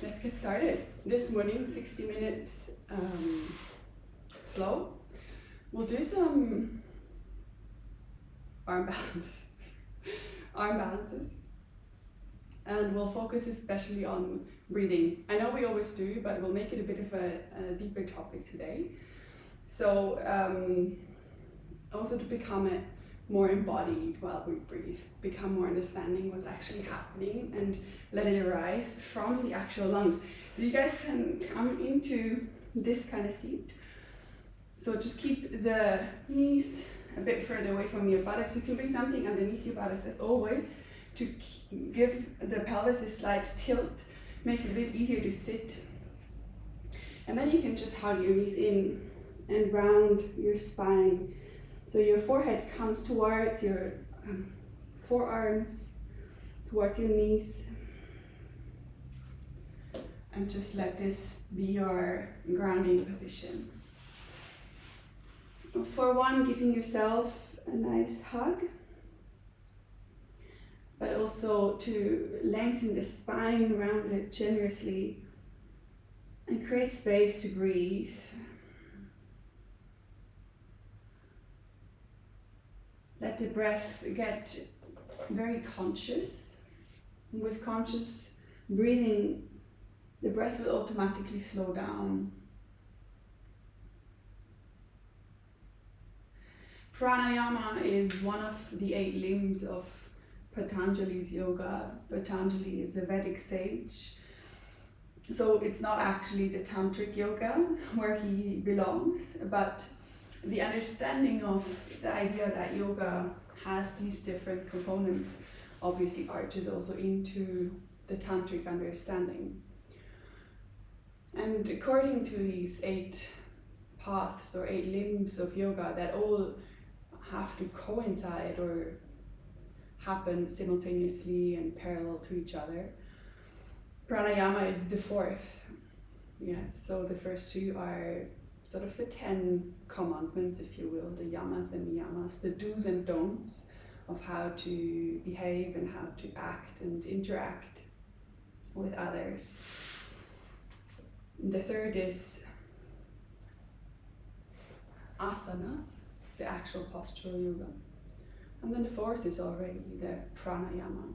let's get started. This morning, 60 minutes flow. We'll do some arm balances, and we'll focus especially on breathing. I know we always do, but we'll make it a bit of a deeper topic today. So also to become more embodied while we breathe, become more understanding what's actually happening and let it arise from the actual lungs. So you guys can come into this kind of seat. So just keep the knees a bit further away from your buttocks. You can bring something underneath your buttocks as always to give the pelvis this slight tilt, makes it a bit easier to sit. And then you can just hug your knees in and round your spine. So your forehead comes towards your forearms, towards your knees. And just let this be your grounding position. For one, giving yourself a nice hug, but also to lengthen the spine, round it generously, and create space to breathe. Let the breath get very conscious. With conscious breathing, the breath will automatically slow down. Pranayama is one of the 8 limbs of Patanjali's yoga. Patanjali is a Vedic sage. So it's not actually the tantric yoga where he belongs, but the understanding of the idea that yoga has these different components obviously arches also into the tantric understanding. And according to these 8 paths or 8 limbs of yoga that all have to coincide or happen simultaneously and parallel to each other, pranayama is the 4th. Yes, so the first 2 are sort of the 10 commandments, if you will, the yamas and niyamas, the do's and don'ts of how to behave and how to act and interact with others. The 3rd is asanas, the actual postural yoga. And then the 4th is already the pranayama.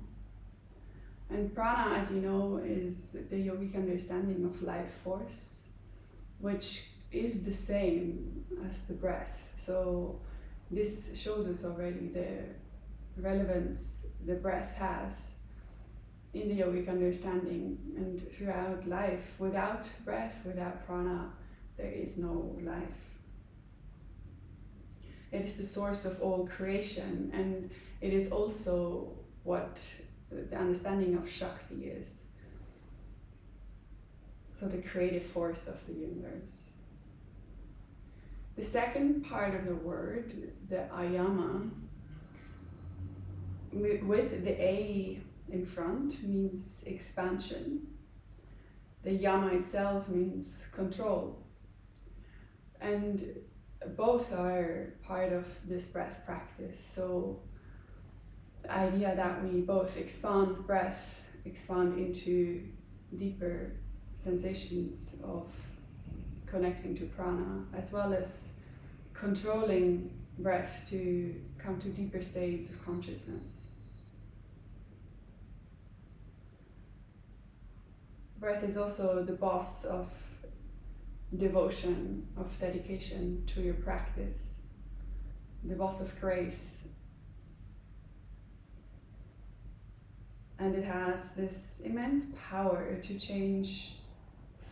And prana, as you know, is the yogic understanding of life force, which is the same as the breath. So this shows us already the relevance the breath has in the yogic understanding and throughout life. Without breath, without prana, there is no life. It is the source of all creation, and it is also what the understanding of Shakti is. So the creative force of the universe. The second part of the word, the ayama, with the A in front, means expansion. The yama itself means control. And both are part of this breath practice. So the idea that we both expand breath, expand into deeper sensations of connecting to prana, as well as controlling breath to come to deeper states of consciousness. Breath is also the boss of devotion, of dedication to your practice, the boss of grace. And it has this immense power to change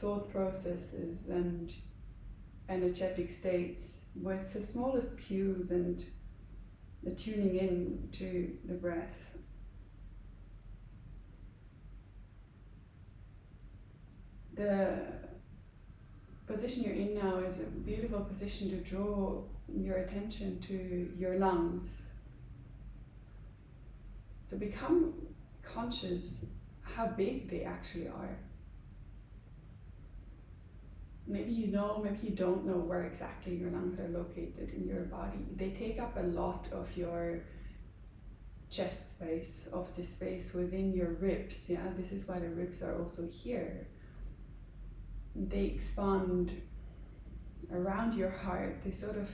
thought processes and energetic states with the smallest cues and the tuning in to the breath. The position you're in now is a beautiful position to draw your attention to your lungs, to become conscious how big they actually are. Maybe you know, maybe you don't know where exactly your lungs are located in your body. They take up a lot of your chest space, of the space within your ribs. Yeah, this is why the ribs are also here. They expand around your heart. They sort of,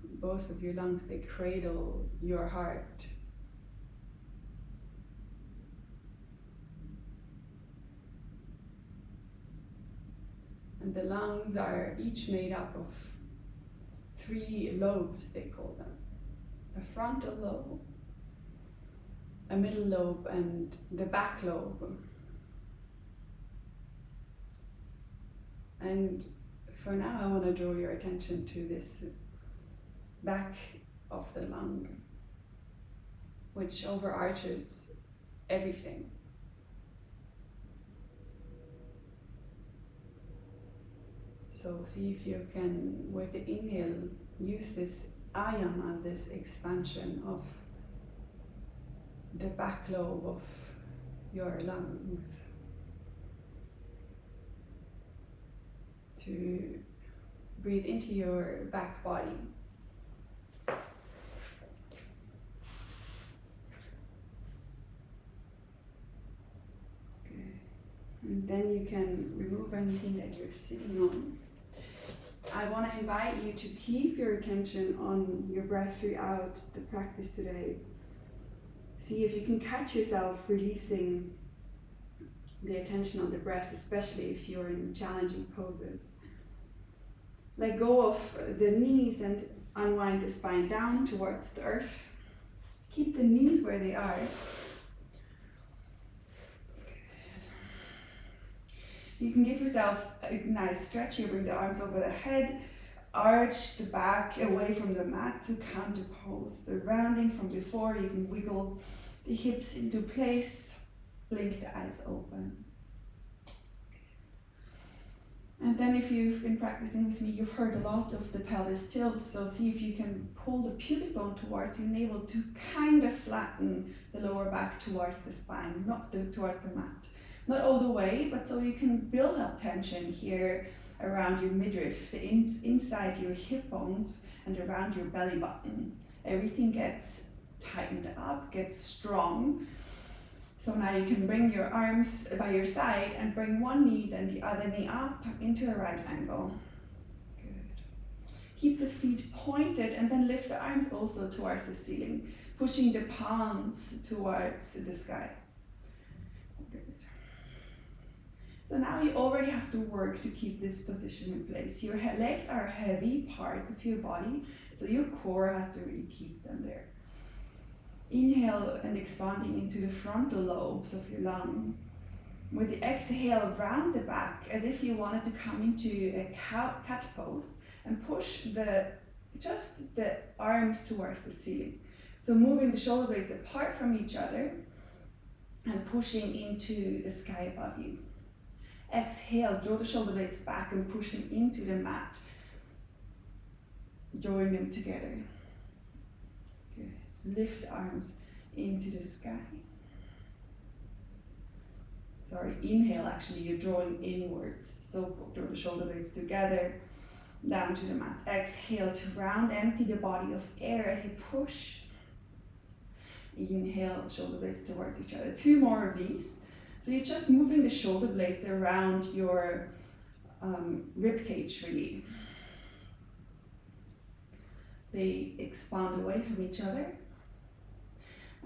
both of your lungs, they cradle your heart. And the lungs are each made up of 3 lobes, they call them. A frontal lobe, a middle lobe, and the back lobe. And for now, I want to draw your attention to this back of the lung, which overarches everything. So see if you can, with the inhale, use this ayama, this expansion of the back lobe of your lungs to breathe into your back body. Okay. And then you can remove anything that you're sitting on. I want to invite you to keep your attention on your breath throughout the practice today. See if you can catch yourself releasing the attention on the breath, especially if you're in challenging poses. Let go of the knees and unwind the spine down towards the earth. Keep the knees where they are. You can give yourself a nice stretch here. Bring the arms over the head, arch the back away from the mat to counter pose. The rounding from before, you can wiggle the hips into place, blink the eyes open. And then if you've been practicing with me, you've heard a lot of the pelvis tilt, so see if you can pull the pubic bone towards your navel to kind of flatten the lower back towards the spine, not towards the mat. Not all the way, but so you can build up tension here around your midriff, the inside your hip bones and around your belly button. Everything gets tightened up, gets strong. So now you can bring your arms by your side and bring one knee, then the other knee up into a right angle. Good. Keep the feet pointed and then lift the arms also towards the ceiling, pushing the palms towards the sky. Good. So now you already have to work to keep this position in place. Your legs are heavy parts of your body, so your core has to really keep them there. Inhale and expanding into the frontal lobes of your lung. With the exhale, round the back as if you wanted to come into a cat pose and push just the arms towards the ceiling. So moving the shoulder blades apart from each other and pushing into the sky above you. Exhale, draw the shoulder blades back and push them into the mat, drawing them together. Good. Lift the arms into the sky. Sorry, inhale, actually, you're drawing inwards. So draw the shoulder blades together, down to the mat. Exhale to round, empty the body of air as you push. Inhale, shoulder blades towards each other. 2 more of these. So you're just moving the shoulder blades around your rib cage, really. They expand away from each other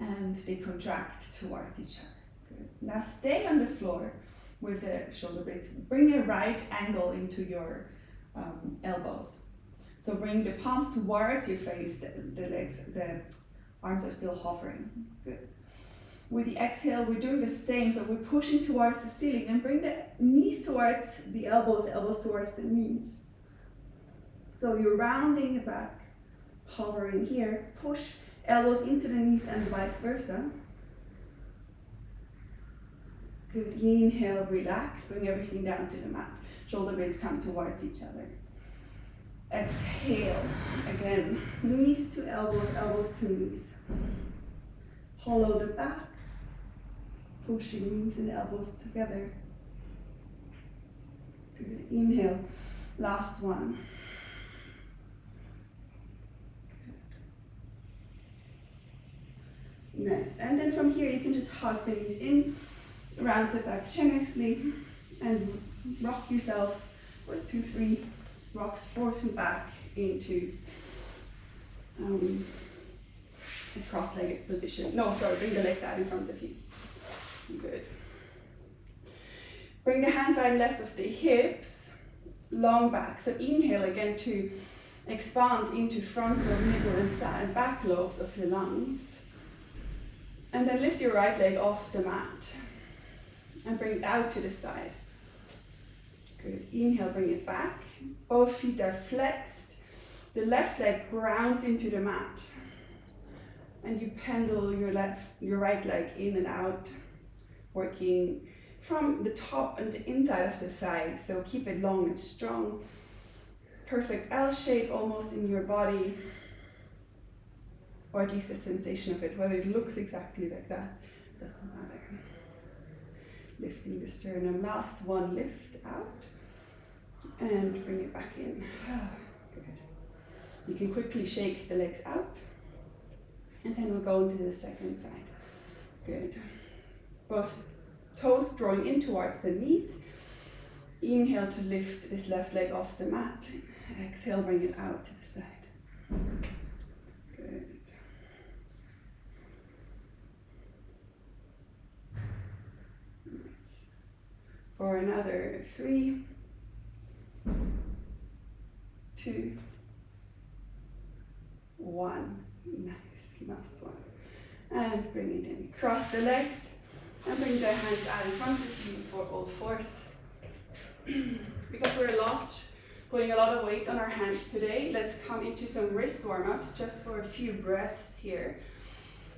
and they contract towards each other. Good. Now stay on the floor with the shoulder blades. Bring a right angle into your elbows. So bring the palms towards your face, the arms are still hovering. Good. With the exhale, we're doing the same. So we're pushing towards the ceiling and bring the knees towards the elbows towards the knees. So you're rounding it back, hovering here, push elbows into the knees and vice versa. Good. Inhale, relax, bring everything down to the mat. Shoulder blades come towards each other. Exhale, again, knees to elbows, elbows to knees. Hollow the back, pushing knees and elbows together. Good. Inhale, last one. Good. Nice. And then from here you can just hug the knees in, round the back generously, and rock yourself with 2-3 rocks forth and back into a cross-legged position. No, sorry, bring the legs out in front of you. Good. Bring the hands right and left of the hips, long back. So inhale again to expand into frontal, middle and side and back lobes of your lungs. And then lift your right leg off the mat and bring it out to the side. Good. Inhale, bring it back. Both feet are flexed. The left leg grounds into the mat. And you pendle your right leg in and out, working from the top and the inside of the thigh. So keep it long and strong. Perfect L shape almost in your body. Or at least a sensation of it. Whether it looks exactly like that, doesn't matter. Lifting the sternum. Last one, lift out. And bring it back in. Good. You can quickly shake the legs out. And then we'll go into the second side. Good. Both toes drawing in towards the knees. Inhale to lift this left leg off the mat. Exhale, bring it out to the side. Good. Nice. For another 3, 2, 1. Nice. Last one. And bring it in. Cross the legs and bring the hands out in front of you for all fours. Because we're putting a lot of weight on our hands today, let's come into some wrist warm-ups just for a few breaths here.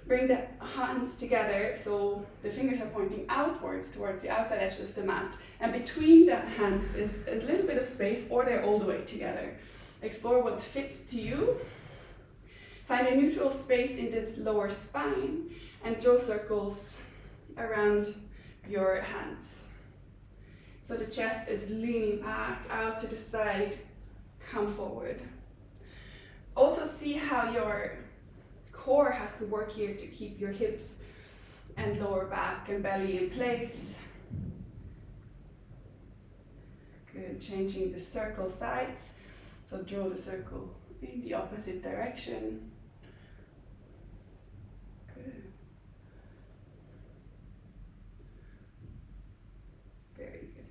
Bring the hands together so the fingers are pointing outwards towards the outside edge of the mat. And between the hands is a little bit of space, or they're all the way together. Explore what fits to you. Find a neutral space in this lower spine and draw circles around your hands. So the chest is leaning back, out to the side, come forward. Also see how your core has to work here to keep your hips and lower back and belly in place. Good, changing the circle sides. So draw the circle in the opposite direction. Very good.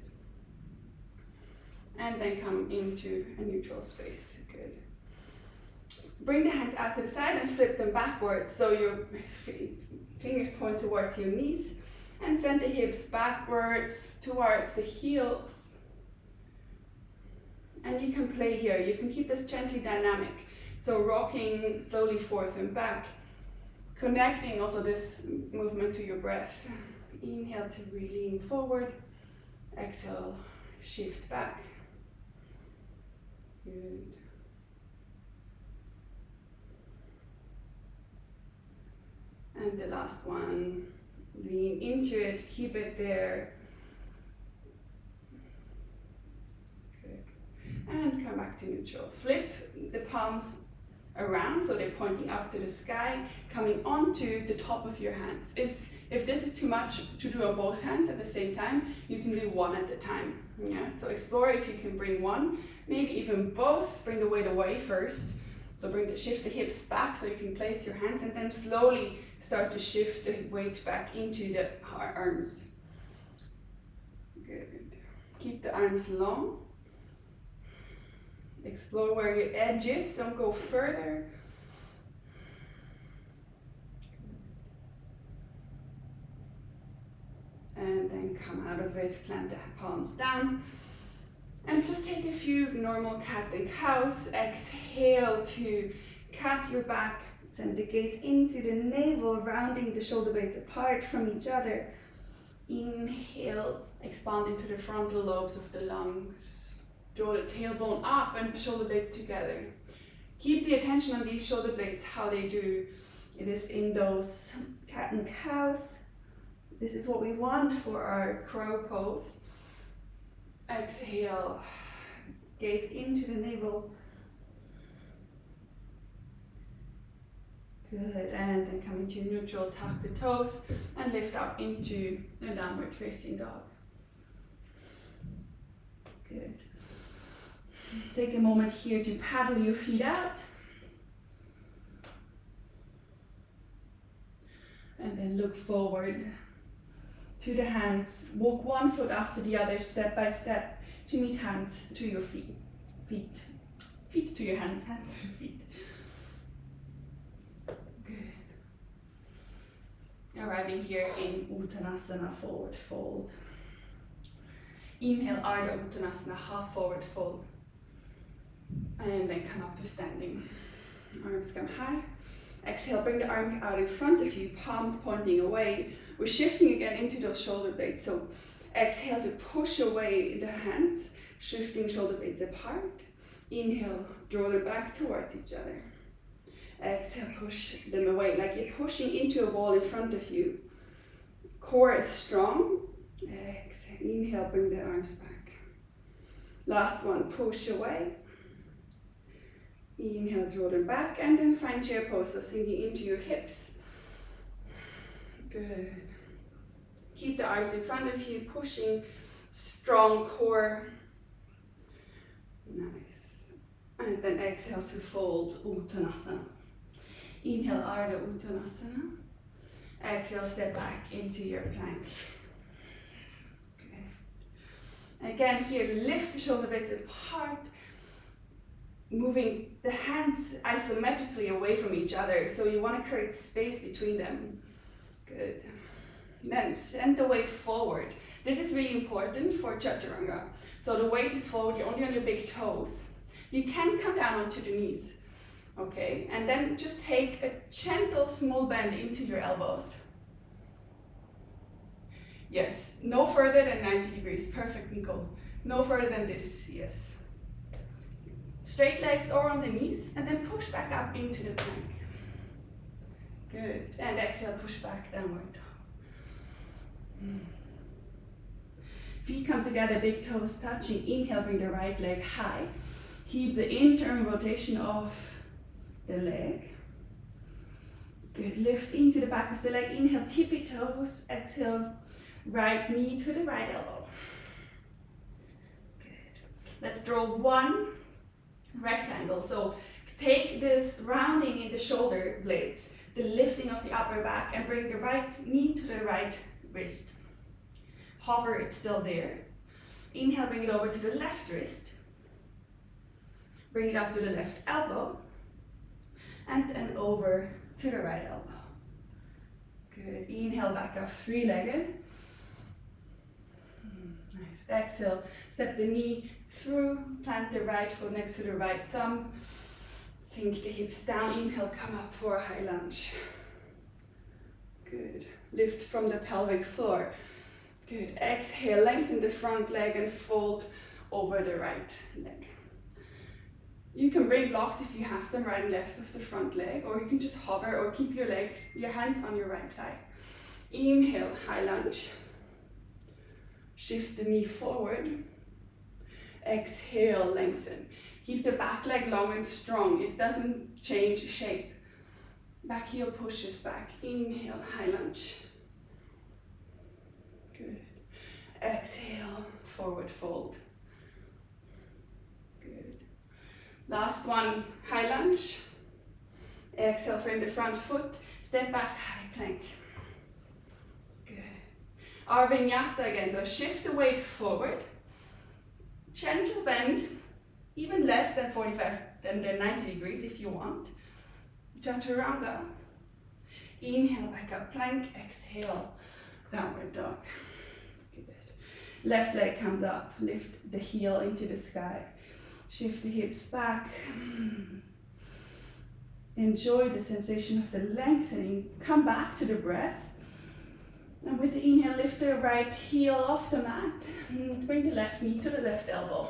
And then come into a neutral space. Good. Bring the hands out to the side and flip them backwards so your fingers point towards your knees, and send the hips backwards towards the heels. And you can play here. You can keep this gently dynamic. So rocking slowly forth and back, connecting also this movement to your breath. Inhale to lean forward. Exhale, shift back. Good. And the last one, lean into it, keep it there. Good. And come back to neutral. Flip the palms around so they're pointing up to the sky, coming onto the top of your hands. If this is too much to do on both hands at the same time, you can do one at a time. Yeah? So explore if you can bring one, maybe even both. Bring the weight away first. So shift the hips back so you can place your hands, and then slowly start to shift the weight back into the arms. Good. Keep the arms long. Explore where your edge is, don't go further. And then come out of it, plant the palms down. And just take a few normal cat and cows. Exhale to cat your back. Send the gaze into the navel, rounding the shoulder blades apart from each other. Inhale, expand into the frontal lobes of the lungs. Draw the tailbone up and shoulder blades together. Keep the attention on these shoulder blades, how they do. It is in those cat and cows. This is what we want for our crow pose. Exhale, gaze into the navel. Good, and then come into neutral, tuck the toes, and lift up into the downward facing dog. Good. Take a moment here to paddle your feet out. And then look forward to the hands. Walk one foot after the other, step by step, to meet hands to your feet. Feet to your hands, hands to your feet. Good. Arriving here in Uttanasana, forward fold. Inhale, Ardha Uttanasana, half forward fold. And then come up to standing. Arms come high. Exhale, bring the arms out in front of you, palms pointing away. We're shifting again into those shoulder blades. So exhale to push away the hands, shifting shoulder blades apart. Inhale, draw them back towards each other. Exhale, push them away, like you're pushing into a wall in front of you. Core is strong. Exhale, inhale, bring the arms back. Last one, push away. Inhale, draw them back, and then find chair pose, so sinking into your hips. Good. Keep the arms in front of you, pushing, strong core. Nice. And then exhale to fold, Uttanasana. Inhale, Ardha Uttanasana. Exhale, step back into your plank. Good. Again, here, lift the shoulder blades apart. Moving the hands isometrically away from each other, so you want to create space between them. Good. Then send the weight forward. This is really important for Chaturanga. So the weight is forward, you're only on your big toes. You can come down onto the knees, okay? And then just take a gentle small bend into your elbows. Yes, no further than 90 degrees, perfect, Nicole. No further than this, yes. Straight legs or on the knees, and then push back up into the plank. Good, and exhale, push back downward. Feet come together, big toes touching. Inhale, bring the right leg high. Keep the internal rotation of the leg. Good, lift into the back of the leg. Inhale, tippy toes. Exhale, right knee to the right elbow. Good. Let's draw one rectangle. So take this rounding in the shoulder blades, the lifting of the upper back, and bring the right knee to the right wrist. Hover, it's still there. Inhale, bring it over to the left wrist. Bring it up to the left elbow. And then over to the right elbow. Good. Inhale, back up, three-legged. Nice. Exhale, step the knee through, plant the right foot next to the right thumb. Sink the hips down. Inhale, come up for a high lunge. Good. Lift from the pelvic floor. Good. Exhale, lengthen the front leg and fold over the right leg. You can bring blocks if you have them, right and left of the front leg, or you can just hover or keep your hands on your right thigh. Inhale, high lunge. Shift the knee forward. Exhale, lengthen. Keep the back leg long and strong. It doesn't change shape. Back heel pushes back. Inhale, high lunge. Good. Exhale, forward fold. Good. Last one, high lunge. Exhale, frame the front foot. Step back, high plank. Good. Our vinyasa again. So shift the weight forward. Gentle bend, even less than 90 degrees if you want. Chaturanga. Inhale, back up, plank. Exhale, downward dog. Good. Left leg comes up. Lift the heel into the sky. Shift the hips back. Enjoy the sensation of the lengthening. Come back to the breath. And with the inhale, lift the right heel off the mat. Bring the left knee to the left elbow.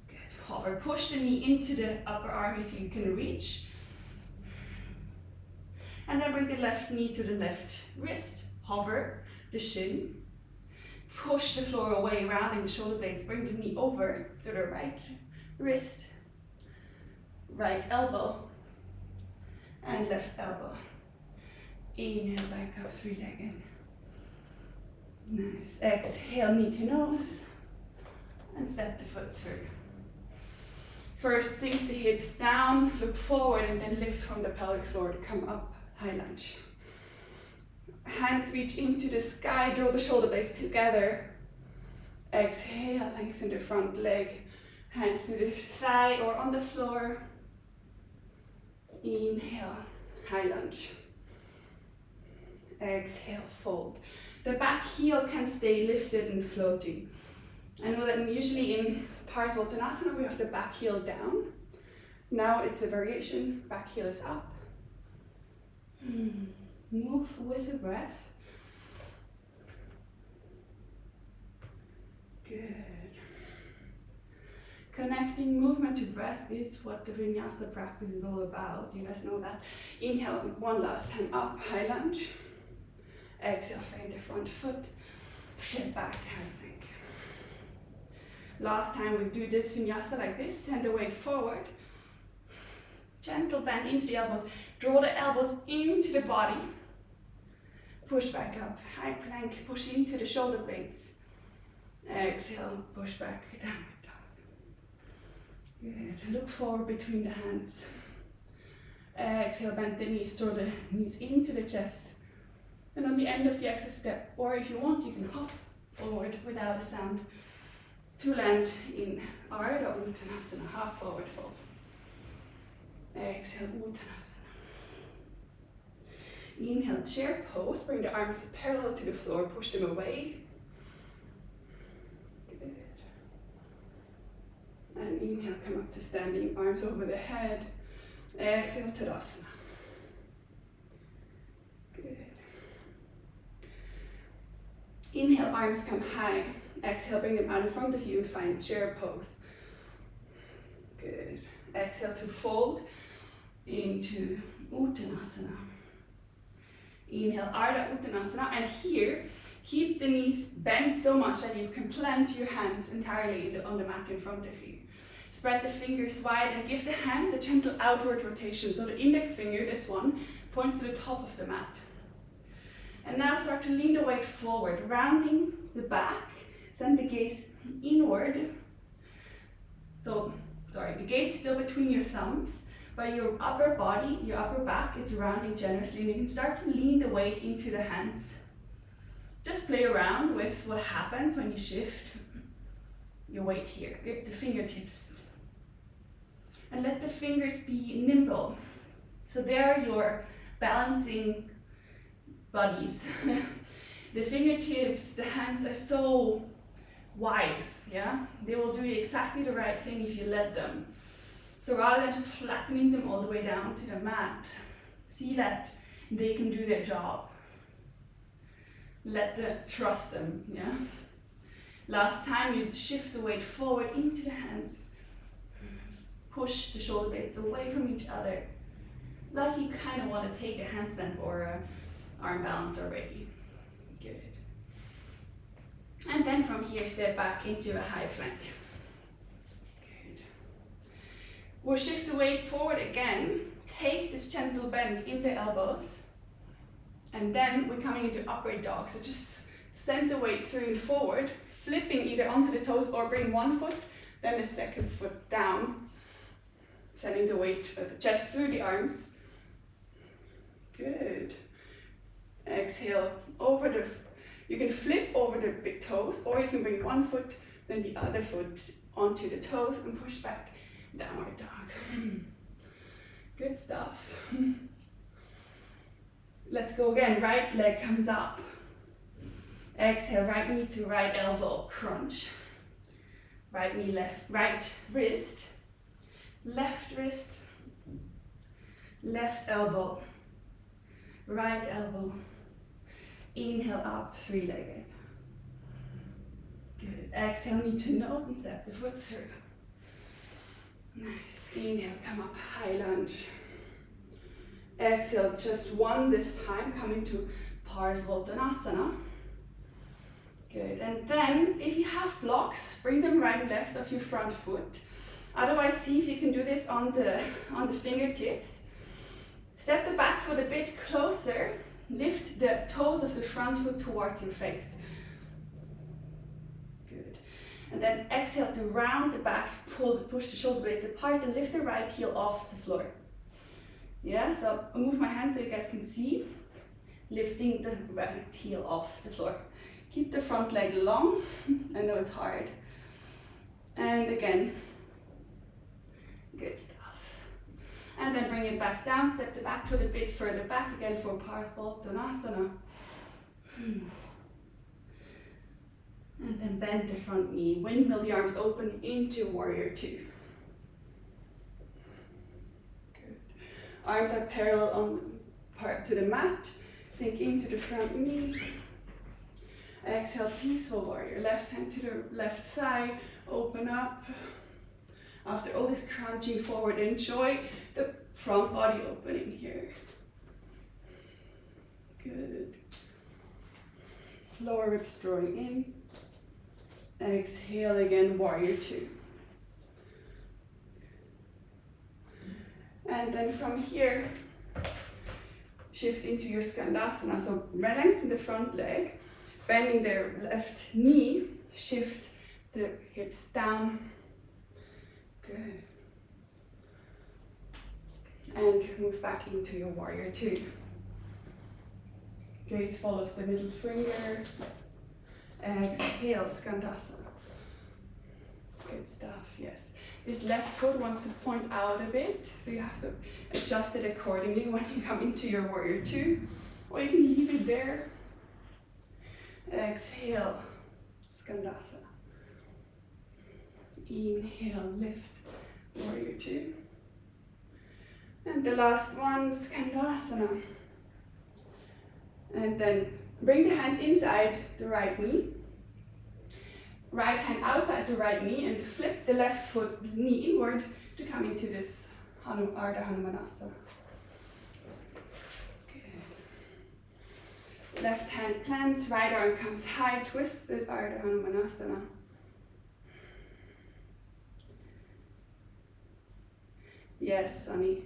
Good. Hover. Push the knee into the upper arm if you can reach. And then bring the left knee to the left wrist. Hover the shin. Push the floor away, rounding the shoulder blades. Bring the knee over to the right wrist. Right elbow. and left elbow. Inhale, back up, three-legged. Nice. Exhale, knee to nose, and step the foot through. First, sink the hips down, look forward, and then lift from the pelvic floor to come up, high lunge. Hands reach into the sky, draw the shoulder blades together. Exhale, lengthen the front leg. Hands to the thigh or on the floor. Inhale, high lunge. Exhale, fold. The back heel can stay lifted and floating. I know that usually in Parsvottanasana we have the back heel down. Now it's a variation, back heel is up. Move with the breath. Good. Connecting movement to breath is what the vinyasa practice is all about. You guys know that. Inhale one last time up, high lunge. Exhale, frame the front foot. Step back, high plank. Last time we do this vinyasa like this, send the weight forward. Gentle bend into the elbows. Draw the elbows into the body. Push back up, high plank, push into the shoulder blades. Exhale, push back, downward dog. Good, look forward between the hands. Exhale, bend the knees, draw the knees into the chest. And on the end of the exit step, or if you want, you can hop forward without a sound to land in Ardha Uttanasana, half forward fold. Exhale, Uttanasana. Inhale, chair pose, bring the arms parallel to the floor, push them away. Good. And inhale, come up to standing, arms over the head. Exhale, Tadasana. Good. Inhale, arms come high. Exhale, bring them out in front of you and find chair pose. Good. Exhale to fold into Uttanasana. Inhale, Ardha Uttanasana, and here, keep the knees bent so much that you can plant your hands entirely on the mat in front of you. Spread the fingers wide and give the hands a gentle outward rotation. So the index finger, this one, points to the top of the mat. And now start to lean the weight forward, rounding the back, send the gaze inward. So, the gaze is still between your thumbs, but your upper body, your upper back is rounding generously, and you can start to lean the weight into the hands. Just play around with what happens when you shift your weight here. Grip the fingertips. And let the fingers be nimble. So they are your balancing buddies. The fingertips, the hands are so wise, yeah? They will do exactly the right thing if you let them. So rather than just flattening them all the way down to the mat, see that they can do their job. Trust them, yeah? Last time you shift the weight forward into the hands. Push the shoulder blades away from each other. Like you kind of want to take a handstand or a arm balance already. Good. And then from here, step back into a high plank. Good. We'll shift the weight forward again. Take this gentle bend in the elbows. And then we're coming into upward dog. So just send the weight through and forward, flipping either onto the toes or bring one foot, then the second foot down. Sending the weight, the chest through the arms. Good. Exhale over you can flip over the big toes, or you can bring one foot, then the other foot onto the toes and push back, downward dog. Good stuff. Let's go again, right leg comes up. Exhale, right knee to right elbow, crunch. Right knee, right wrist, left elbow, right elbow. Inhale up, three-legged. Good. Exhale, knee to nose and step the foot through. Nice. Inhale, come up, high lunge. Exhale, just one this time, coming to Parsvottanasana. Good. And then, if you have blocks, bring them right and left of your front foot. Otherwise, see if you can do this on the fingertips. Step the back foot a bit closer. Lift the toes of the front foot towards your face. Good. And then exhale to round the back, push the shoulder blades apart and lift the right heel off the floor. Yeah, so I'll move my hand so you guys can see. Lifting the right heel off the floor. Keep the front leg long. I know it's hard. And again. Good stuff. And then bring it back down. Step the back foot a bit further back again for Parsvottanasana. And then bend the front knee. Windmill the arms open into Warrior Two. Good. Arms are parallel to the mat. Sink into the front knee. Exhale, Peaceful Warrior. Left hand to the left thigh. Open up. After all this crunching forward, enjoy the front body opening here. Good. Lower ribs drawing in. Exhale again, Warrior Two. And then from here, shift into your Skandasana. So lengthen the front leg, bending the left knee, shift the hips down. Good. And move back into your Warrior Two. Gaze follows the middle finger. Exhale, Skandasana. Good stuff, yes. This left foot wants to point out a bit, so you have to adjust it accordingly when you come into your Warrior Two. Or you can leave it there. Exhale, Skandasana. Inhale, lift, Warrior Two. And the last one, Skandasana. And then bring the hands inside the right knee. Right hand outside the right knee and flip the left foot knee inward to come into this Ardha Hanumanasana. Good. Left hand plants, right arm comes high, twisted Ardha Hanumanasana. Yes, Sunny.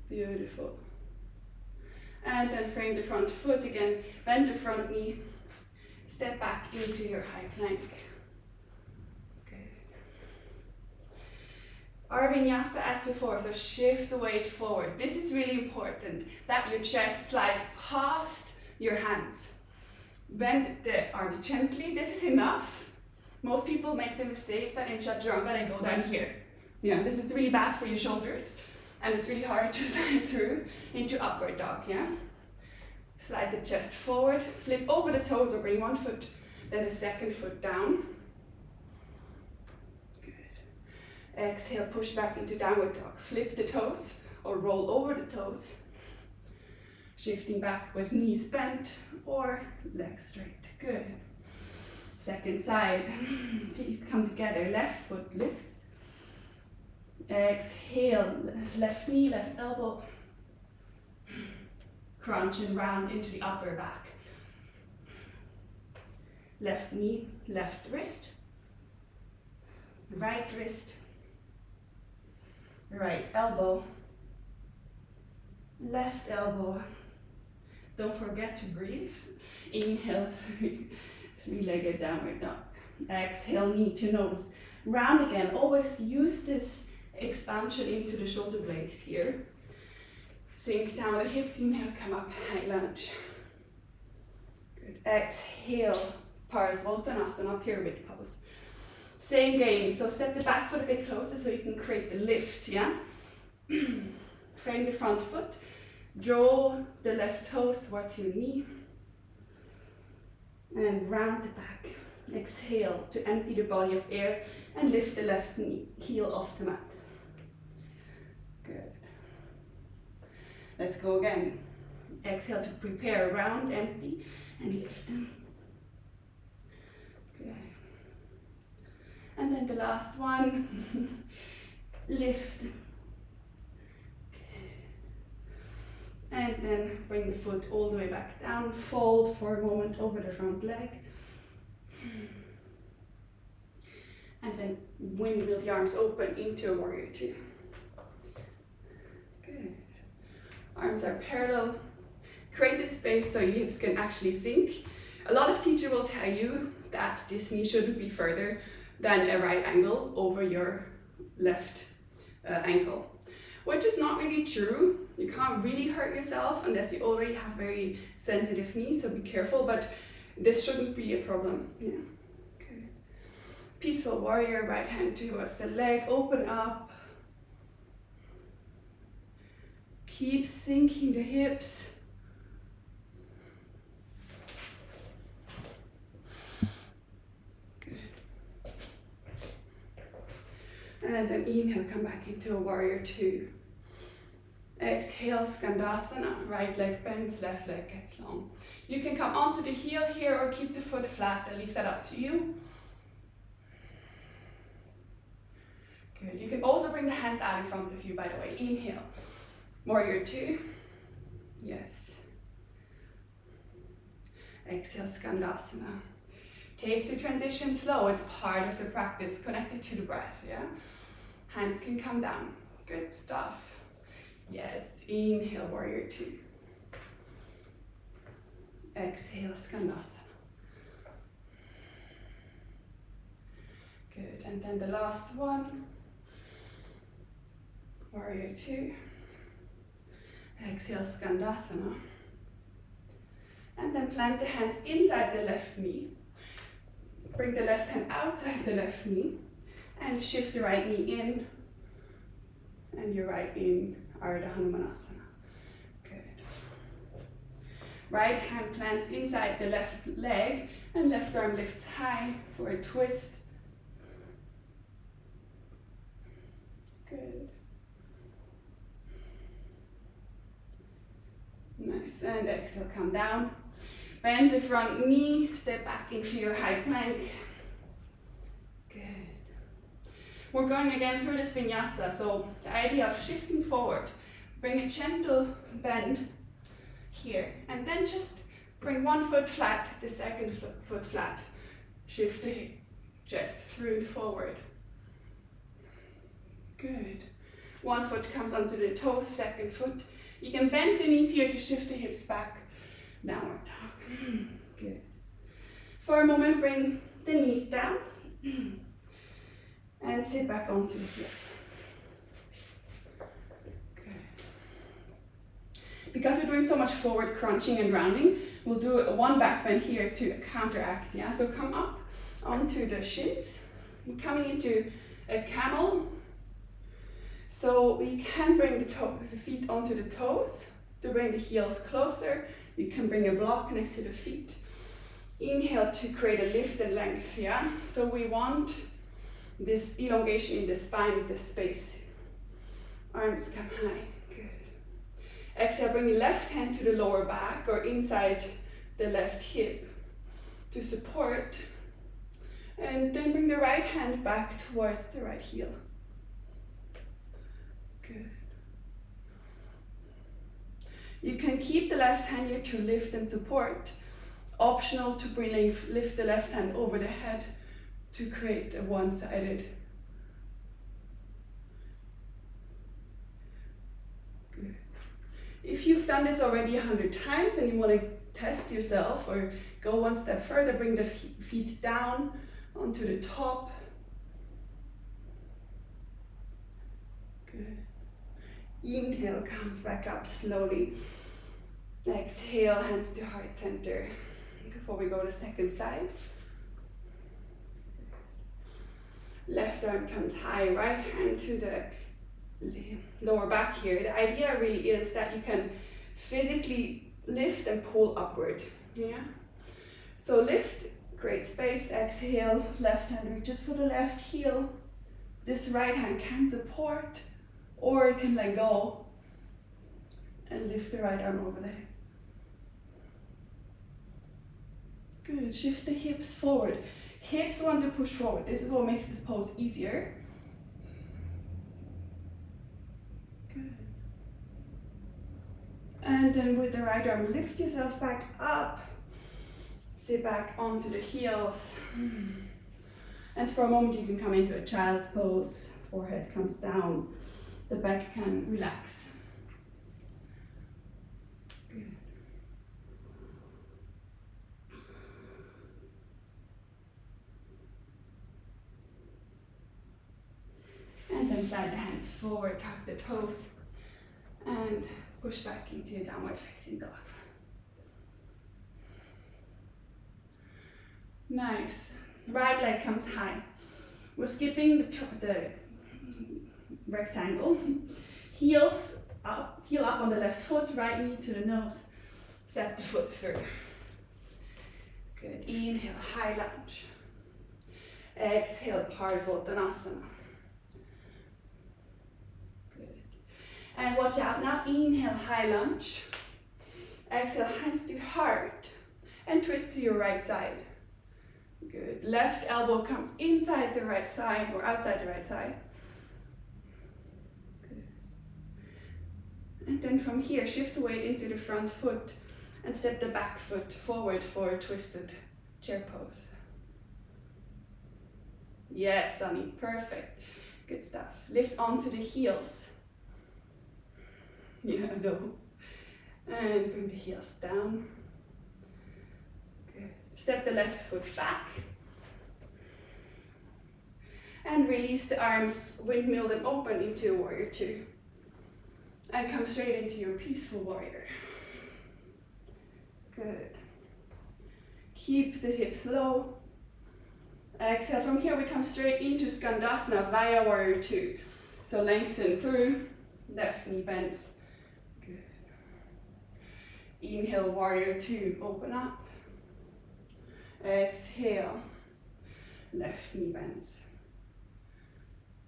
Beautiful. And then frame the front foot again, bend the front knee, step back into your high plank. Good. Our vinyasa as before, so shift the weight forward. This is really important, that your chest slides past your hands. Bend the arms gently, this is enough. Most people make the mistake that in Chaturanga they go down here. Yeah, this is really bad for your shoulders. And it's really hard to slide through into upward dog, yeah? Slide the chest forward, flip over the toes or bring one foot, then the second foot down. Good. Exhale, push back into downward dog. Flip the toes or roll over the toes. Shifting back with knees bent or legs straight. Good. Second side, feet come together, left foot lifts. Exhale, left knee, left elbow. Crunch and round into the upper back. Left knee, left wrist. Right wrist. Right elbow. Left elbow. Don't forget to breathe. Inhale, three-legged downward dog. Exhale, knee to nose. Round again. Always use this expansion into the shoulder blades here. Sink down the hips, inhale, come up, high lunge. Good. Exhale, Parsvottanasana, pyramid pose. Same game, so step the back foot a bit closer so you can create the lift, yeah? Frame the front foot, draw the left toes towards your knee, and round the back. Exhale to empty the body of air and lift the left knee, heel off the mat. Good. Let's go again. Exhale to prepare, round, empty, and lift them. Good. And then the last one, lift. Good. And then bring the foot all the way back down, fold for a moment over the front leg. And then windmill the arms open into a warrior two. Good. Arms are parallel. Create the space so your hips can actually sink. A lot of teachers will tell you that this knee shouldn't be further than a right angle over your left ankle, which is not really true. You can't really hurt yourself unless you already have very sensitive knees, so be careful, but this shouldn't be a problem. Yeah. Okay. Peaceful warrior, right hand towards the leg, open up. Keep sinking the hips. Good. And then inhale, come back into a warrior two. Exhale, Skandasana, right leg bends, left leg gets long. You can come onto the heel here or keep the foot flat. I'll leave that up to you. Good. You can also bring the hands out in front of you, by the way. Inhale, warrior two. Yes. Exhale, Skandasana. Take the transition slow. It's part of the practice, connected to the breath, yeah? Hands can come down. Good stuff. Yes, inhale, warrior two. Exhale, Skandasana. Good, and then the last one. Warrior two. Exhale, Skandasana. And then plant the hands inside the left knee. Bring the left hand outside the left knee. And shift the right knee in. And your right in Ardha Hanumanasana. Good. Right hand plants inside the left leg and left arm lifts high for a twist. Good. Nice, and exhale, come down. Bend the front knee, step back into your high plank. Good. We're going again through this vinyasa, so the idea of shifting forward, bring a gentle bend here, and then just bring one foot flat, the second foot flat. Shift the chest through and forward. Good. One foot comes onto the toes, second foot. You can bend the knees here to shift the hips back, downward dog. Good. For a moment, bring the knees down. And sit back onto the heels. Good. Because we're doing so much forward crunching and rounding, we'll do one back bend here to counteract, yeah? So come up onto the shins, coming into a camel. So you can bring the feet onto the toes to bring the heels closer. You can bring a block next to the feet. Inhale to create a lift and length, yeah? So we want this elongation in the spine, the space. Arms come high, good. Exhale, bring the left hand to the lower back or inside the left hip to support. And then bring the right hand back towards the right heel. Good. You can keep the left hand here to lift and support. Optional to lift the left hand over the head to create a one-sided. Good. If you've done this already 100 times and you want to test yourself or go one step further, bring the feet down onto the top. Good. Inhale, comes back up slowly. Exhale, hands to heart center. Before we go to second side. Left arm comes high, right hand to the lower back here. The idea really is that you can physically lift and pull upward, yeah? So lift, create space, exhale, left hand reaches for the left heel. This right hand can support, or it can let go and lift the right arm over the head. Good, shift the hips forward. Hips want to push forward. This is what makes this pose easier. Good. And then with the right arm, lift yourself back up. Sit back onto the heels. And for a moment you can come into a child's pose, forehead comes down, the back can relax. Good. And then slide the hands forward, tuck the toes, and push back into your downward facing dog. Nice. Right leg comes high. We're skipping the rectangle. Heels up, heel up on the left foot, right knee to the nose. Step the foot through. Good. Inhale, high lunge. Exhale, Parsvottanasana. Good. And watch out now. Inhale, high lunge. Exhale, hands to heart. And twist to your right side. Good. Left elbow comes inside the right thigh or outside the right thigh. Good. And then from here, shift the weight into the front foot and step the back foot forward for a twisted chair pose. Yes, Sunny, perfect. Good stuff. Lift onto the heels. Yeah, no. And bring the heels down. Good. Step the left foot back. And release the arms, windmill them open into warrior two. And come straight into your peaceful warrior. Good. Keep the hips low. Exhale. From here we come straight into Skandasana via warrior two. So lengthen through, left knee bends. Good. Inhale, warrior two, open up. Exhale, left knee bends.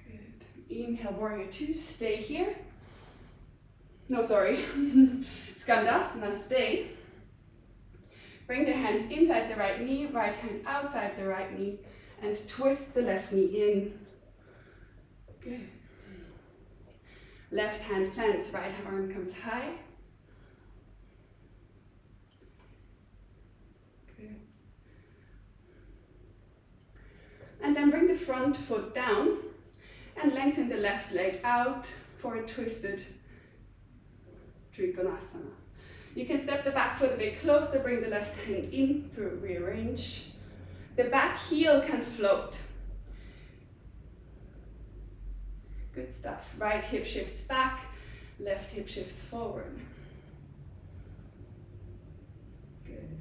Good. Inhale, warrior two, stay here. No, sorry. Skandasana, stay. Bring the hands inside the right knee, right hand outside the right knee, and twist the left knee in. Good. Left hand plants, right arm comes high. Good. And then bring the front foot down and lengthen the left leg out for a twisted Trikonasana. You can step the back foot a bit closer, bring the left hand in to rearrange. The back heel can float. Good stuff. Right hip shifts back, left hip shifts forward. Good.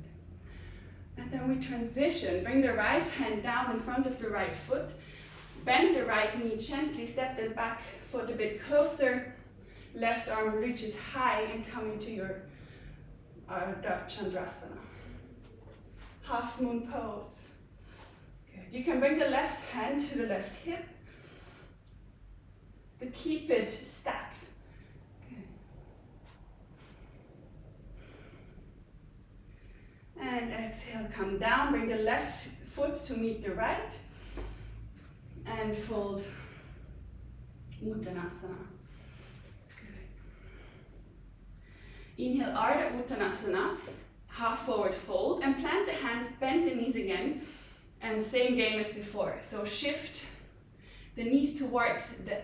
And then we transition. Bring the right hand down in front of the right foot. Bend the right knee gently, step the back foot a bit closer. Left arm reaches high and come into your Ardha Chandrasana. Half moon pose. Good. You can bring the left hand to the left hip to keep it stacked. Good. And exhale, come down, bring the left foot to meet the right and fold Uttanasana. Inhale, Ardha Uttanasana, half forward fold, and plant the hands, bend the knees again, and same game as before. So shift the knees towards the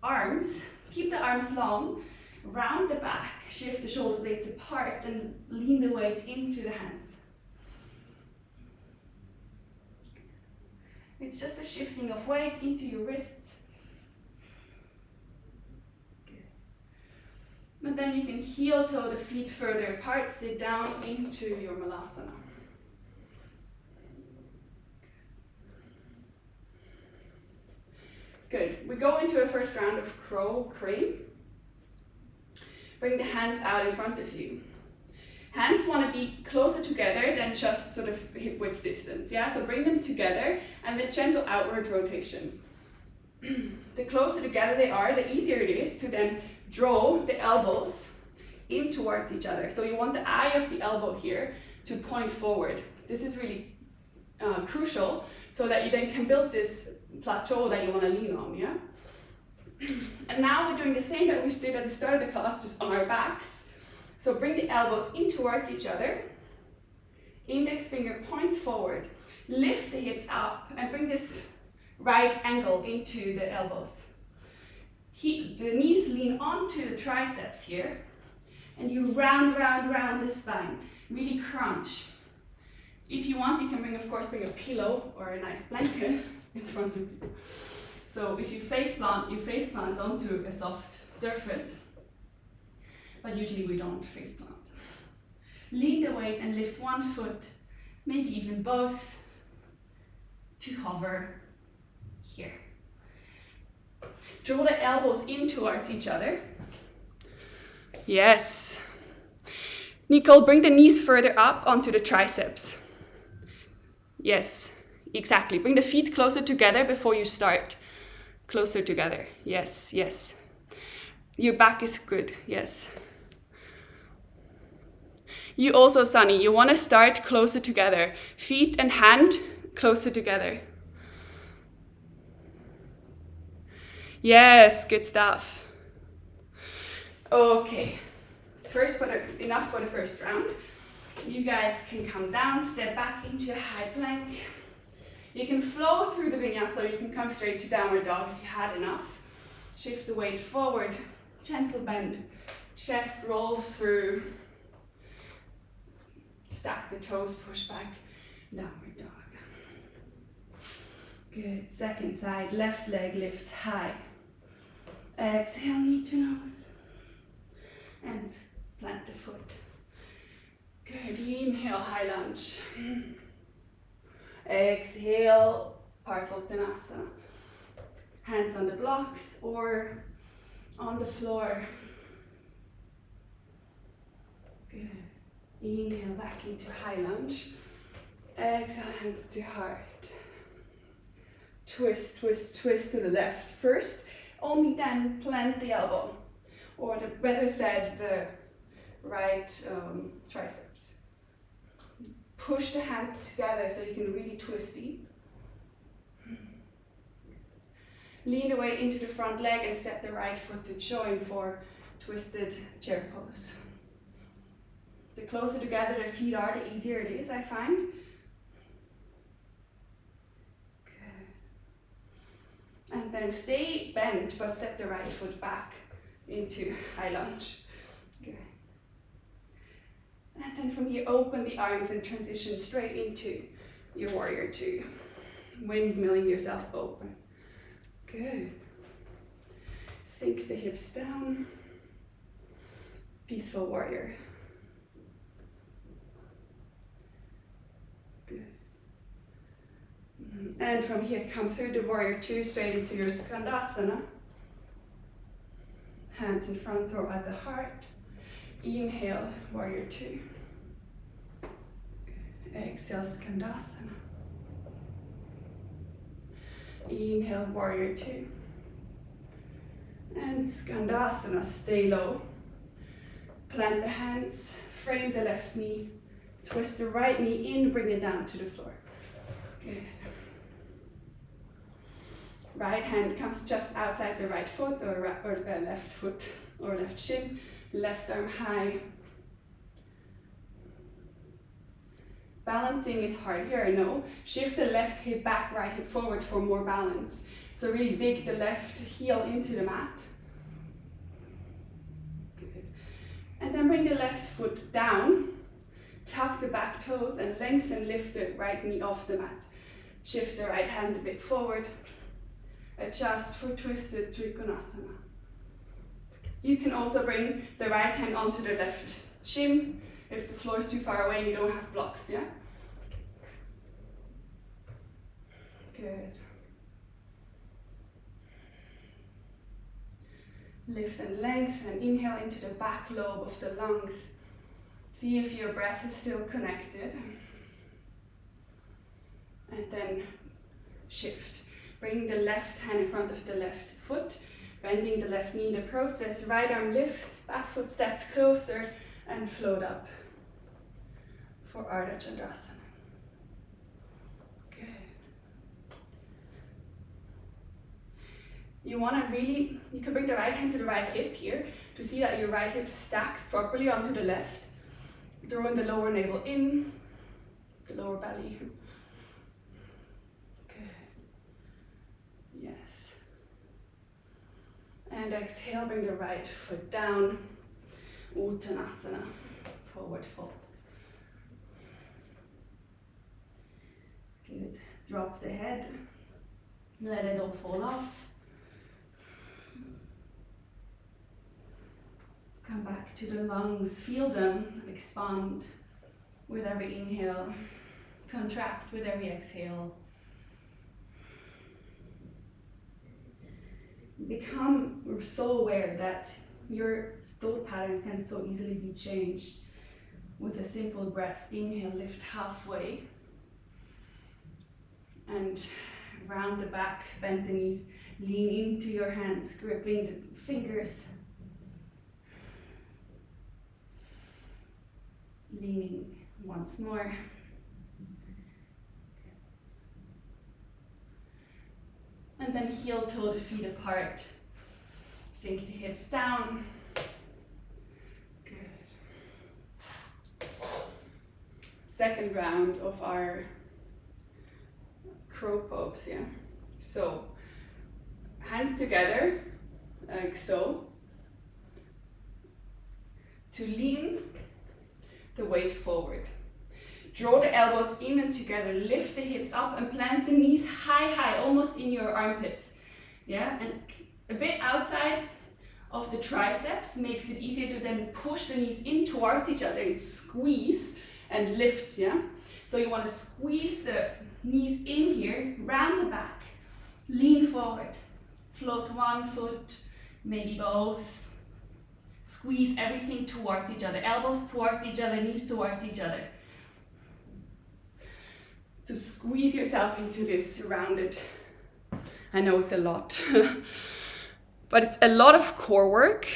arms, keep the arms long, round the back, shift the shoulder blades apart, and lean the weight into the hands. It's just a shifting of weight into your wrists. And then you can heel toe the feet further apart, sit down into your Malasana. Good. We go into a first round of crow crane. Bring the hands out in front of you. Hands want to be closer together than just sort of hip width distance. Yeah, so bring them together and then gentle outward rotation. The closer together they are, the easier it is to then draw the elbows in towards each other. So you want the eye of the elbow here to point forward. This is really crucial so that you then can build this plateau that you want to lean on, yeah? And now we're doing the same that we did at the start of the class, just on our backs. So bring the elbows in towards each other Index finger points forward. Lift the hips up and bring this right ankle into the elbows. The knees lean onto the triceps here. And you round the spine. Really crunch. If you want, you can bring a pillow or a nice blanket in front of you. So if you face plant onto a soft surface. But usually we don't face plant. Lean the weight and lift one foot, maybe even both, to hover here. Draw the elbows in towards each other. Yes. Nicole, bring the knees further up onto the triceps. Yes, exactly. Bring the feet closer together before you start. Closer together. Yes, yes. Your back is good. Yes. You also, Sunny, you want to start closer together. Feet and hand closer together. Yes, good stuff. Okay, enough for the first round. You guys can come down, step back into a high plank. You can flow through the vinyasa, or you can come straight to downward dog if you had enough. Shift the weight forward, gentle bend, chest rolls through. Stack the toes, push back, downward dog. Good, second side, left leg lifts high. Exhale, knee to nose. And plant the foot. Good, inhale, high lunge. Exhale, Parsottanasana. Hands on the blocks or on the floor. Good. Inhale back into high lunge. Exhale, hands to heart. Twist, twist, twist to the left first. Only then plant the elbow. Or the better said, the right triceps. Push the hands together so you can really twist deep. Lean the weight into the front leg and step the right foot to join for twisted chair pose. The closer together the feet are, the easier it is, I find. Good. And then stay bent, but step the right foot back into high lunge. Good. And then from here, open the arms and transition straight into your warrior two. Windmilling yourself open. Good. Sink the hips down. Peaceful warrior. Good. And from here, come through the warrior two straight into your skandasana. Hands in front or at the heart. Inhale, warrior two. Good. Exhale, skandasana. Inhale, warrior two. And skandasana, stay low. Plant the hands, frame the left knee, twist the right knee in, bring it down to the floor. Good. Right hand comes just outside the right foot or left foot or left shin, left arm high. Balancing is hard here, I know. Shift the left hip back, right hip forward for more balance. So really dig the left heel into the mat. Good. And then bring the left foot down, tuck the back toes and lengthen, lift the right knee off the mat. Shift the right hand a bit forward. Adjust for twisted Trikonasana. You can also bring the right hand onto the left shin if the floor is too far away and you don't have blocks, yeah? Good. Lift and lengthen, inhale into the back lobe of the lungs. See if your breath is still connected. And then shift. Bring the left hand in front of the left foot, bending the left knee in the process. Right arm lifts, back foot steps closer and float up for Ardha Chandrasana. Good. You can bring the right hand to the right hip here to see that your right hip stacks properly onto the left. Drawing the lower navel in. the lower belly. Good. Yes. And exhale, bring the right foot down. Uttanasana, forward fold. Good. Drop the head. Let it all fall off. Come back to the lungs. Feel them expand with every inhale. Contract with every exhale. Become so aware that your thought patterns can so easily be changed with a simple breath. Inhale, lift halfway. And round the back, bend the knees, lean into your hands, gripping the fingers. Leaning once more. And then heel toe the feet apart. Sink the hips down. Good. Second round of our crow pose, yeah? So, hands together, like so. To lean the weight forward. Draw the elbows in and together, lift the hips up and plant the knees high, almost in your armpits. Yeah, and a bit outside of the triceps makes it easier to then push the knees in towards each other, squeeze and lift, yeah? So you want to squeeze the knees in here, round the back, lean forward, float one foot, maybe both. Squeeze everything towards each other, elbows towards each other, knees towards each other. To squeeze yourself into this rounded. I know it's a lot, but it's a lot of core work.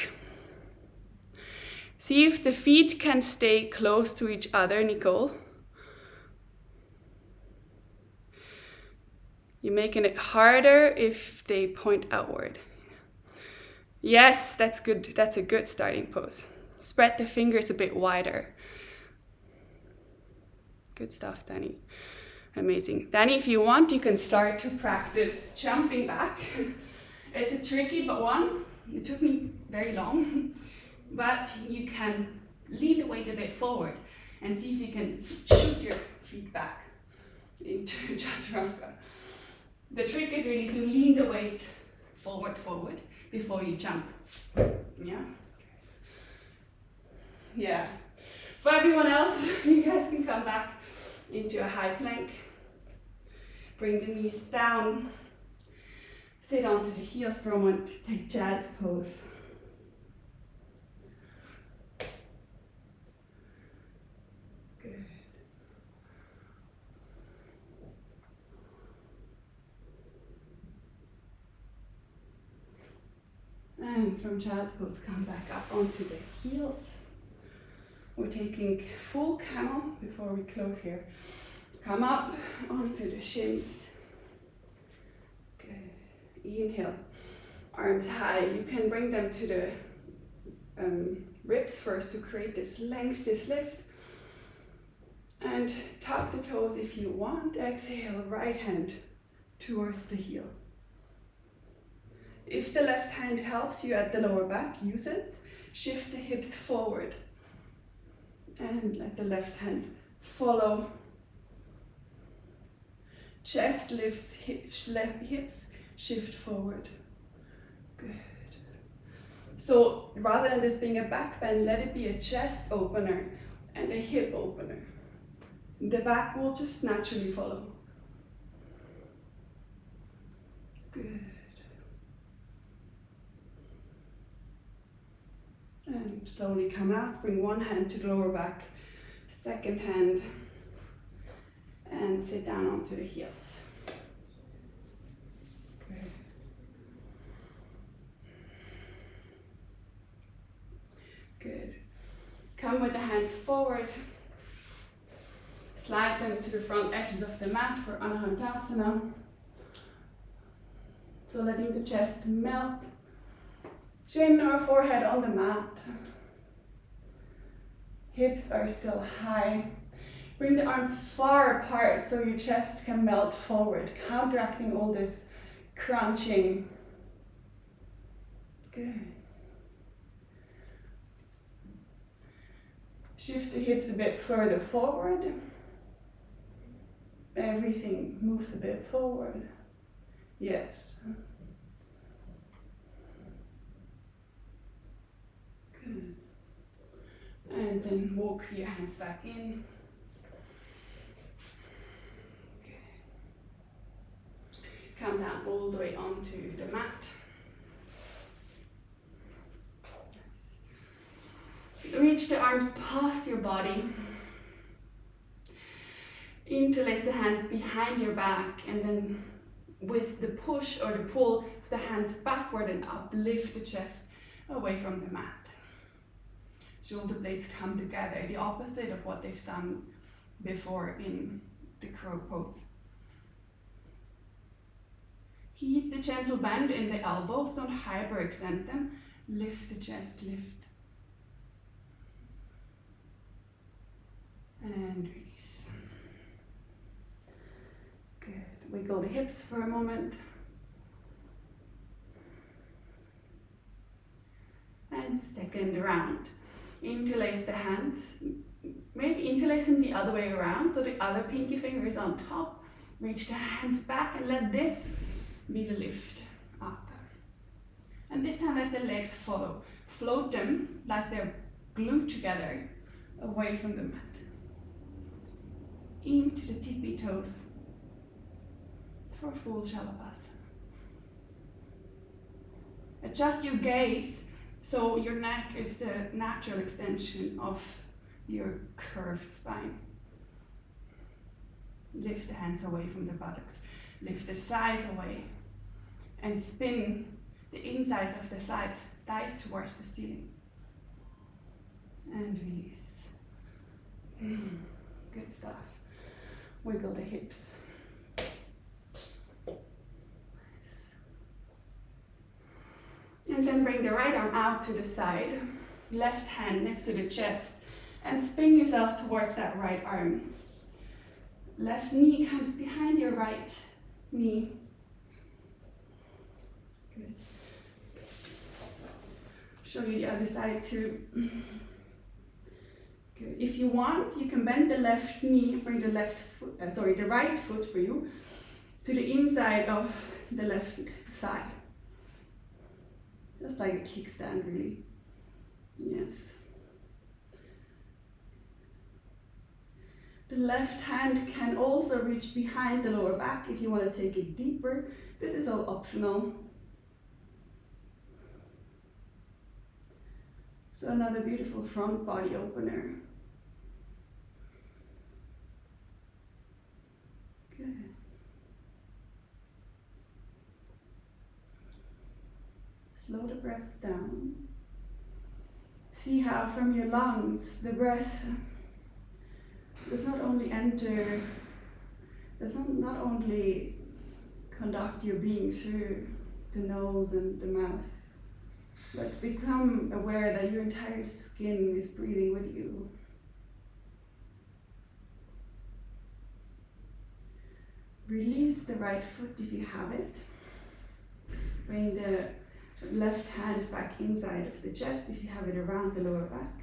See if the feet can stay close to each other, Nicole. You're making it harder if they point outward. Yes, that's good. That's a good starting pose. Spread the fingers a bit wider. Good stuff, Danny. Amazing. Danny, if you want, you can start to practice jumping back. It's a tricky one. It took me very long, but you can lean the weight a bit forward and see if you can shoot your feet back into chaturanga. The trick is really to lean the weight forward before you jump. Yeah? Yeah. For everyone else, you guys can come back into a high plank. Bring the knees down. Sit onto the heels for a moment. Take Child's pose. Good. And from Child's pose, come back up onto the heels. We're taking full camel before we close here. Come up onto the shins. Good. Inhale, arms high. You can bring them to the ribs first to create this length, this lift. And tuck the toes if you want. Exhale, right hand towards the heel. If the left hand helps you at the lower back, use it. Shift the hips forward. And let the left hand follow. Chest lifts, hips shift forward. Good. So rather than this being a back bend, let it be a chest opener and a hip opener. The back will just naturally follow. Good. And slowly come out, bring one hand to the lower back, second hand, and sit down onto the heels. Good. Good. Come with the hands forward. Slide them to the front edges of the mat for Anahantasana. So letting the chest melt. Chin or forehead on the mat. Hips are still high. Bring the arms far apart so your chest can melt forward, counteracting all this crunching. Good. Shift the hips a bit further forward. Everything moves a bit forward. Yes. Good. And then walk your hands back in. Good. Come down all the way onto the mat. Nice. Reach the arms past your body. Interlace the hands behind your back, and then with the push or the pull of the hands backward and up, lift the chest away from the mat. Shoulder blades come together, the opposite of what they've done before in the crow pose. Keep the gentle bend in the elbows, don't hyperextend them. Lift the chest, lift. And release. Good. Wiggle the hips for a moment. And second round. Interlace the hands. Maybe interlace them the other way around, so the other pinky finger is on top. Reach the hands back and let this be the lift up. And this time let the legs follow. Float them like they're glued together away from the mat. Into the tippy toes for full Shalabhasana. Adjust your gaze so your neck is the natural extension of your curved spine. Lift the hands away from the buttocks. Lift the thighs away. And spin the insides of the thighs towards the ceiling. And release. Good stuff. Wiggle the hips. And then bring the right arm out to the side, left hand next to the chest, and spin yourself towards that right arm. Left knee comes behind your right knee. Good. Show you the other side too. Good. If you want, you can bend the left knee, bring the the right foot for you, to the inside of the left thigh. Just like a kickstand, really. Yes. The left hand can also reach behind the lower back if you want to take it deeper. This is all optional. So another beautiful front body opener. Good. Slow the breath down. See how from your lungs the breath does not only conduct your being through the nose and the mouth, but become aware that your entire skin is breathing with you. Release the right foot if you have it. Bring the left hand back inside of the chest if you have it around the lower back.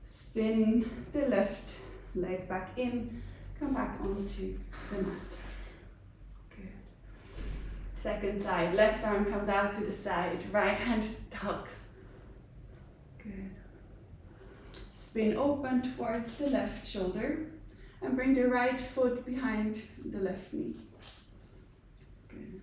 Spin the left leg back in, come back onto the mat. Good. Second side, left arm comes out to the side, right hand tucks. Good. Spin open towards the left shoulder and bring the right foot behind the left knee. Good.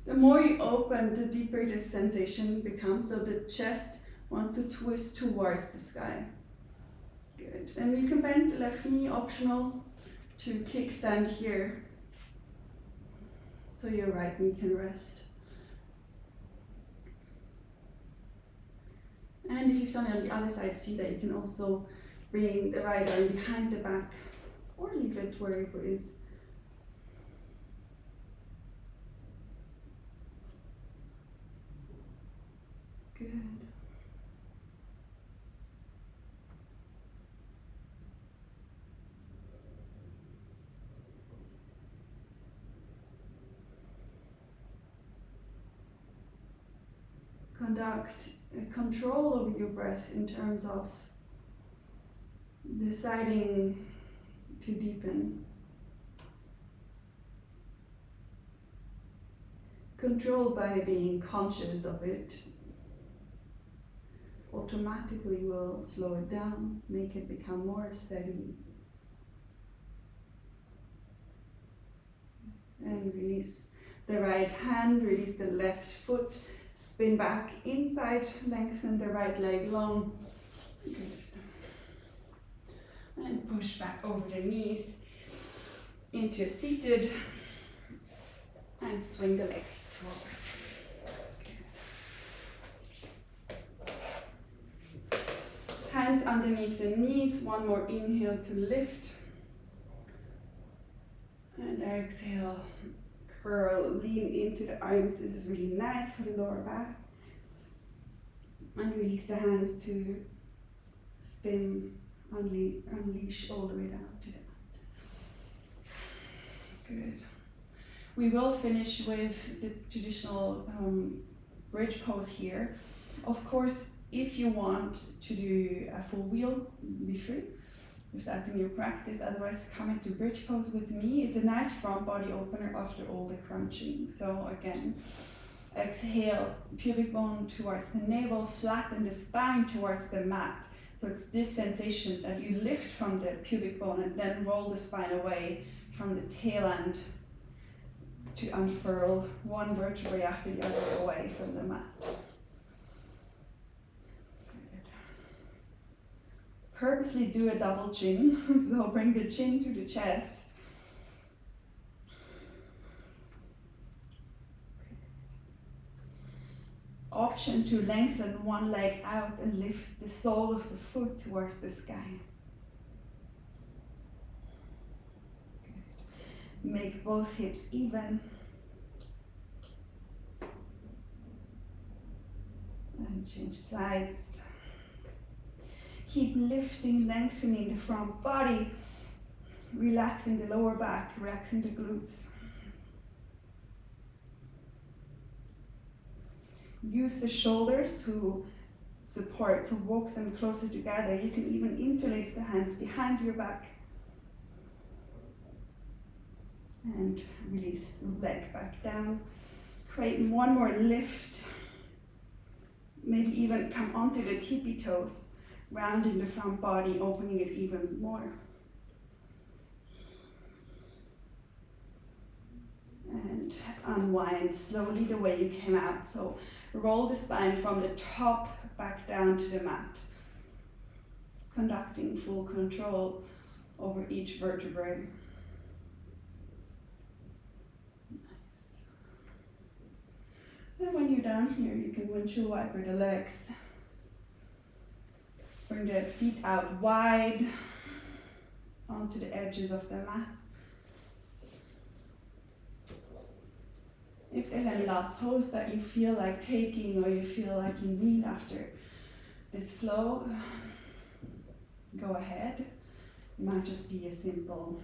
The more you open, the deeper this sensation becomes, so the chest wants to twist towards the sky. Good. And you can bend the left knee, optional, to kickstand here, so your right knee can rest. And if you've done it on the other side, see that you can also bring the right arm behind the back, or leave it where it is. Good. conduct control over your breath in terms of deciding to deepen. Control by being conscious of it automatically will slow it down, make it become more steady. And release the right hand, release the left foot, spin back inside, lengthen the right leg long. Good. And push back over the knees into a seated, and swing the legs forward. Hands underneath the knees, one more inhale to lift. And exhale, curl, lean into the arms. This is really nice for the lower back. And release the hands to spin, unleash all the way down to the mat. Good. We will finish with the traditional bridge pose here. Of course, if you want to do a full wheel, be free, if that's in your practice. Otherwise, come into bridge pose with me. It's a nice front body opener after all the crunching. So again, exhale, pubic bone towards the navel, flatten the spine towards the mat. So it's this sensation that you lift from the pubic bone and then roll the spine away from the tail end to unfurl one vertebrae after the other away from the mat. Purposely do a double chin, so bring the chin to the chest. Option to lengthen one leg out and lift the sole of the foot towards the sky. Good. Make both hips even. And change sides. Keep lifting, lengthening the front body, relaxing the lower back, relaxing the glutes. Use the shoulders to support, so walk them closer together. You can even interlace the hands behind your back. And release the leg back down. Create one more lift. Maybe even come onto the tippy toes. Rounding the front body, opening it even more. And unwind slowly the way you came out. So roll the spine from the top back down to the mat. Conducting full control over each vertebrae. Nice. And when you're down here, you can windshield wiper the legs. Bring the feet out wide onto the edges of the mat. If there's any last pose that you feel like taking or you feel like you need after this flow, go ahead. It might just be a simple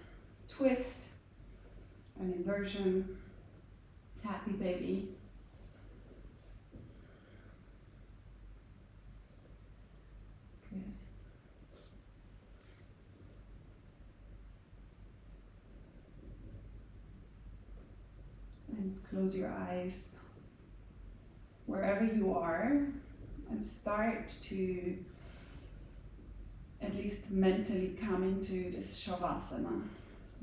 twist, an inversion, happy baby. And close your eyes wherever you are and start to at least mentally come into this Shavasana.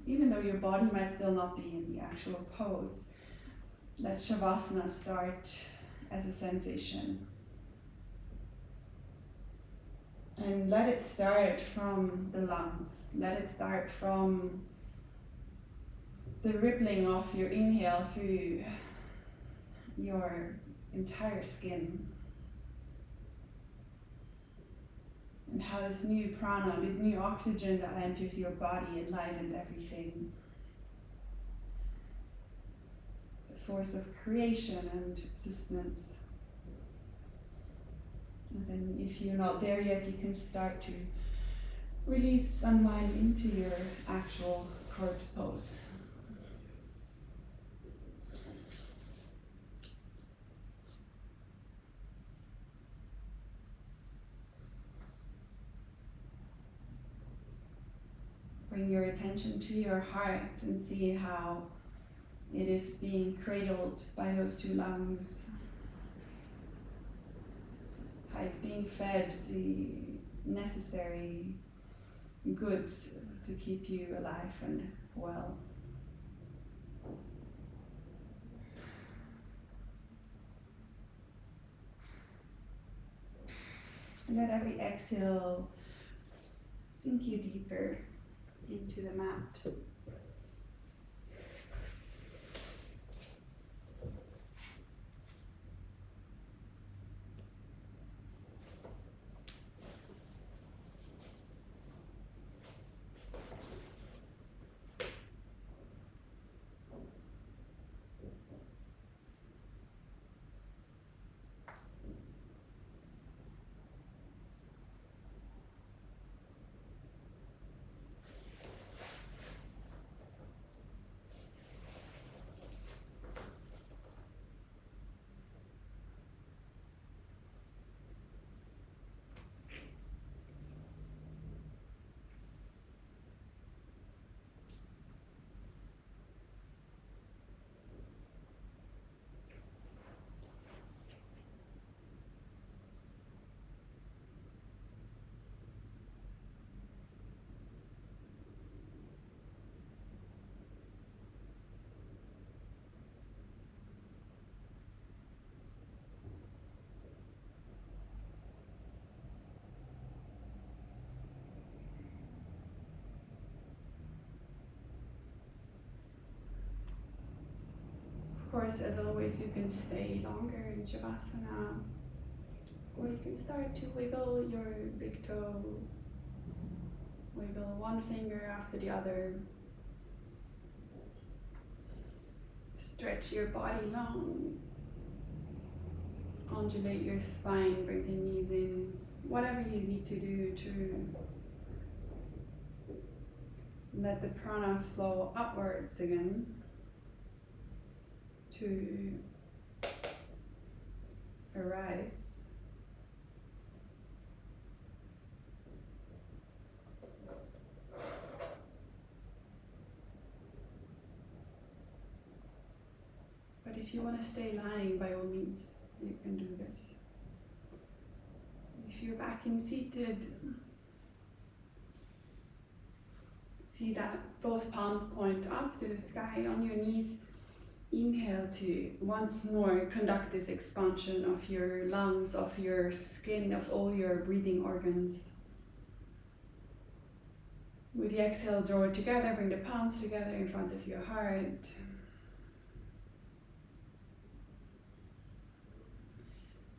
Even though your body might still not be in the actual pose, let Shavasana start as a sensation. And let it start from the lungs. Let it start from the rippling of your inhale through your entire skin. And how this new prana, this new oxygen that enters your body enlivens everything. The source of creation and sustenance. And then if you're not there yet, you can start to release, unwind into your actual corpse pose. bring your attention to your heart and see how it is being cradled by those two lungs, how it's being fed the necessary goods to keep you alive and well. And let every exhale sink you deeper into the mat. Of course, as always, you can stay longer in Shavasana, or you can start to wiggle your big toe, wiggle one finger after the other. Stretch your body long, undulate your spine, bring the knees in, whatever you need to do to let the prana flow upwards again, to arise. But if you want to stay lying, by all means, you can do this. If you're back in seated, see that both palms point up to the sky on your knees. Inhale to once more conduct this expansion of your lungs, of your skin, of all your breathing organs. With the exhale, draw it together, bring the palms together in front of your heart.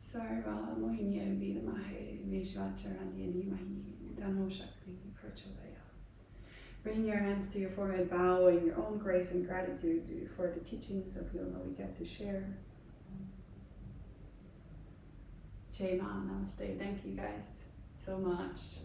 Sarva Mohinya Vidamahe Vishvacharanyanimahi Dano Shakti Prachodaya. Bring your hands to your forehead, bow in your own grace and gratitude for the teachings of yoga we get to share. Shema, namaste. Thank you guys so much.